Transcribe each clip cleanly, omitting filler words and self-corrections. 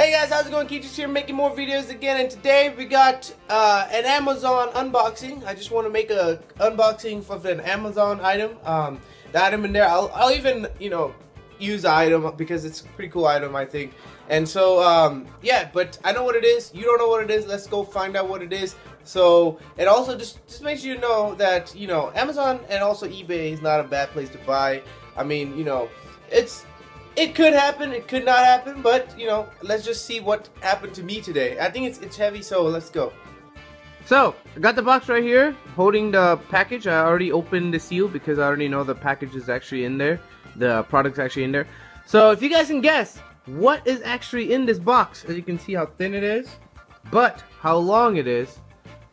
Hey guys, how's it going? Keach's here making more videos again, and today we got an Amazon unboxing. I just want to make a unboxing of an Amazon item. The item in there, I'll even, use the item because it's a pretty cool item, I think. And so, yeah, but I know what it is. You don't know what it is. Let's go find out what it is. So, it also just makes you know that, Amazon and also eBay is not a bad place to buy. I mean, it could happen, it could not happen, but, let's just see what happened to me today. I think it's heavy, so let's go. So, I got the box right here, holding the package. I already opened the seal because I already know the package is actually in there. The product's actually in there. So, if you guys can guess what is actually in this box, as you can see how thin it is, but how long it is.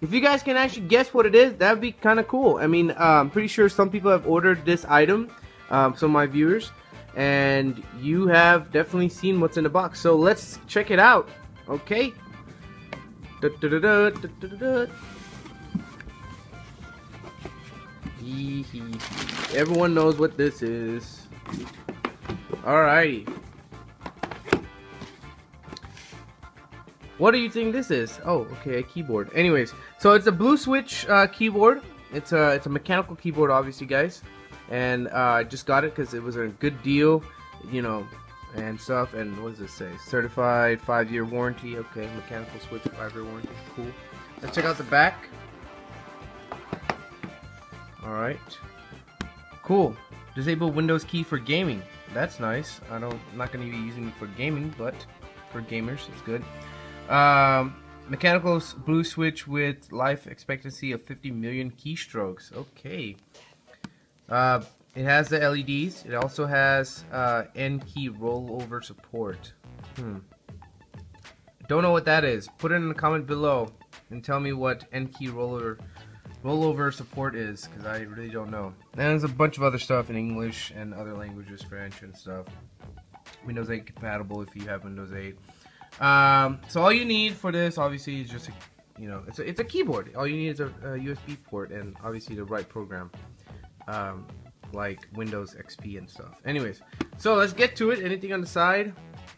If you guys can actually guess what it is, that would be kind of cool. I mean, I'm pretty sure some people have ordered this item, some of my viewers. And you have definitely seen what's in the box, so let's check it out. Okay. Everyone knows what this is. Alrighty. What do you think this is? Oh, okay, a keyboard. Anyways, so it's a blue switch keyboard. It's a mechanical keyboard, obviously, guys. And I just got it because it was a good deal, and stuff. And what does this say? Certified 5-year warranty. Okay, mechanical switch, 5-year warranty. Cool. Let's check out the back. Alright. Cool. Disable Windows key for gaming. That's nice. I'm not going to be using it for gaming, but for gamers, it's good. Mechanical blue switch with life expectancy of 50 million keystrokes. Okay. It has the LEDs. It also has N key rollover support. Don't know what that is. Put it in the comment below and tell me what N key rollover support is, because I really don't know. And there's a bunch of other stuff in English and other languages, French and stuff. Windows 8 compatible if you have Windows 8. So all you need for this, obviously, is just it's a keyboard. All you need is a USB port and obviously the right program. Like Windows XP and stuff. Anyways, so let's get to it. Anything on the side?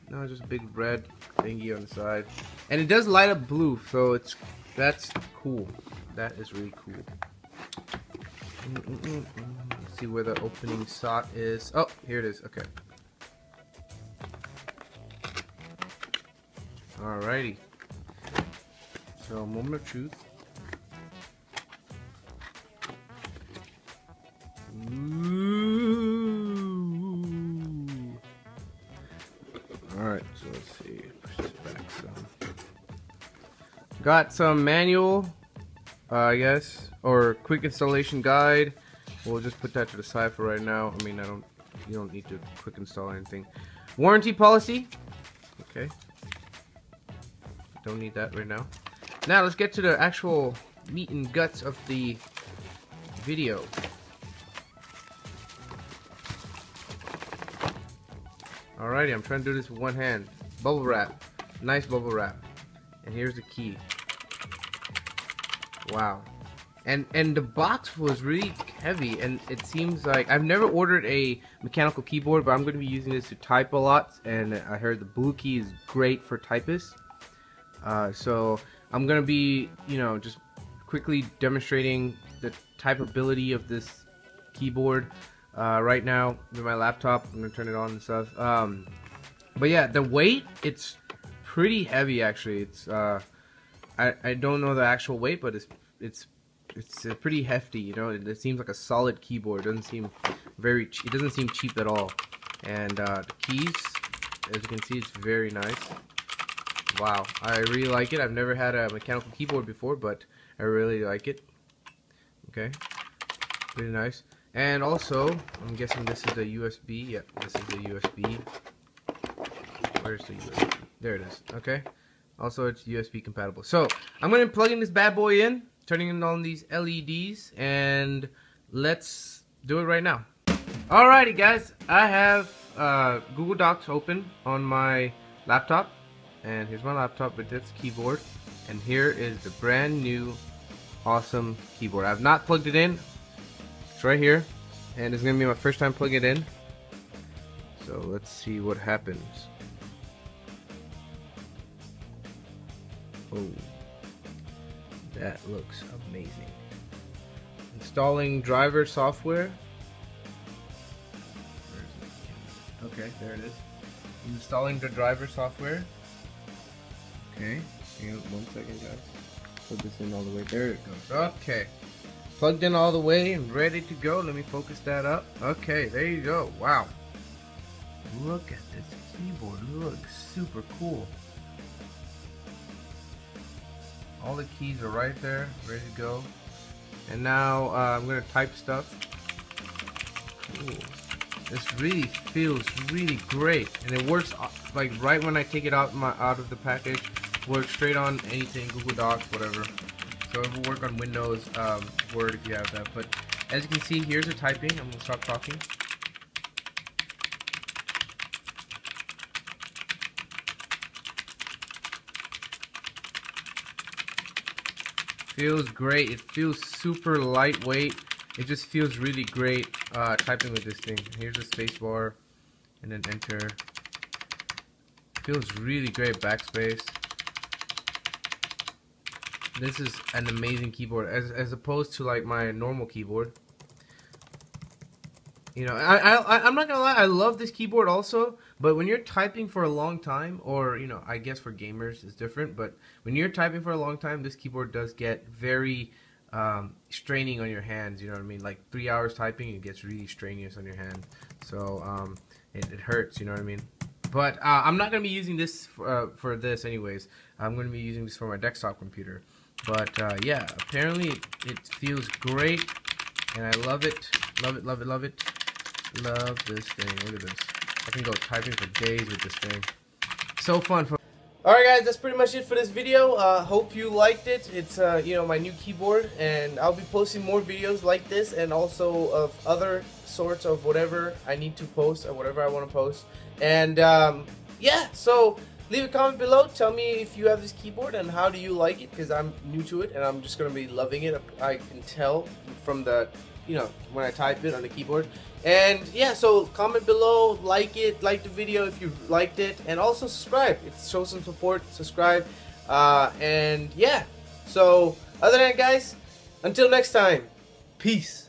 No, just a big red thingy on the side, and it does light up blue, so that's cool. That is really cool. Let's see where the opening slot is. Oh, here it is. Okay. Alrighty. So, moment of truth. Alright, so let's see. Push this back some. Got some manual, I guess, or quick installation guide. We'll just put that to the side for right now. I mean, you don't need to quick install anything. Warranty policy. Okay. Don't need that right now. Now let's get to the actual meat and guts of the video. Alrighty, I'm trying to do this with one hand. Bubble wrap. Nice bubble wrap. And here's the key. Wow. And the box was really heavy, and it seems like I've never ordered a mechanical keyboard, but I'm going to be using this to type a lot, and I heard the blue key is great for typists. So I'm going to be, just quickly demonstrating the typeability of this keyboard. Right now with my laptop. I'm gonna turn it on and stuff. But yeah, the weight, it's pretty heavy actually. It's I don't know the actual weight, but it's pretty hefty. It seems like a solid keyboard. It doesn't seem it doesn't seem cheap at all. And the keys, as you can see, it's very nice. Wow, I really like it. I've never had a mechanical keyboard before, but I really like it. Okay, pretty nice. And also, I'm guessing this is a USB. Yep, this is a USB. Where's the USB? There it is. Okay. Also, it's USB compatible. So, I'm going to be plugging this bad boy in, turning on these LEDs, and let's do it right now. Alrighty, guys. I have Google Docs open on my laptop. And here's my laptop with its keyboard. And here is the brand new, awesome keyboard. I've not plugged it in. It's right here, and it's gonna be my first time plugging it in. So let's see what happens. Oh, that looks amazing. Installing driver software. Okay, there it is. Installing the driver software. Okay, hang on 1 second, guys. Put this in all the way. There it goes. Okay, plugged in all the way and ready to go. Let me focus that up. Okay, there you go. Wow, look at this keyboard. Looks super cool. All the keys are right there, ready to go. And now I'm gonna type stuff. Cool. This really feels really great, and it works like right when I take it out of the package. Works straight on anything, Google Docs, whatever. So it will work on Windows, Word if you have that. But as you can see, here's the typing. I'm gonna stop talking. Feels great. It feels super lightweight. It just feels really great typing with this thing. Here's the space bar and then enter. Feels really great. Backspace. This is an amazing keyboard as opposed to like my normal keyboard. You know, I'm not gonna lie, I love this keyboard also, but when you're typing for a long time, or you know, I guess for gamers it's different, but when you're typing for a long time, this keyboard does get very straining on your hands. You know what I mean? Like 3 hours typing, it gets really strenuous on your hand, so it hurts. You know what I mean? But I'm not gonna be using this for this anyways. I'm gonna be using this for my desktop computer. But yeah, apparently it feels great, and I love it. Love it, love it, love it. Love this thing. Look at this. I can go typing for days with this thing. So fun. Alright guys, that's pretty much it for this video. Hope you liked it. It's you know, my new keyboard, and I'll be posting more videos like this and also of other sorts of whatever I need to post or whatever I want to post. And yeah, so leave a comment below. Tell me if you have this keyboard and how do you like it, because I'm new to it and I'm just going to be loving it. I can tell from the, you know, when I type it on the keyboard. And yeah, so comment below, like it, like the video if you liked it, and also subscribe. It shows some support. Subscribe, and yeah. So other than that, guys, until next time, peace.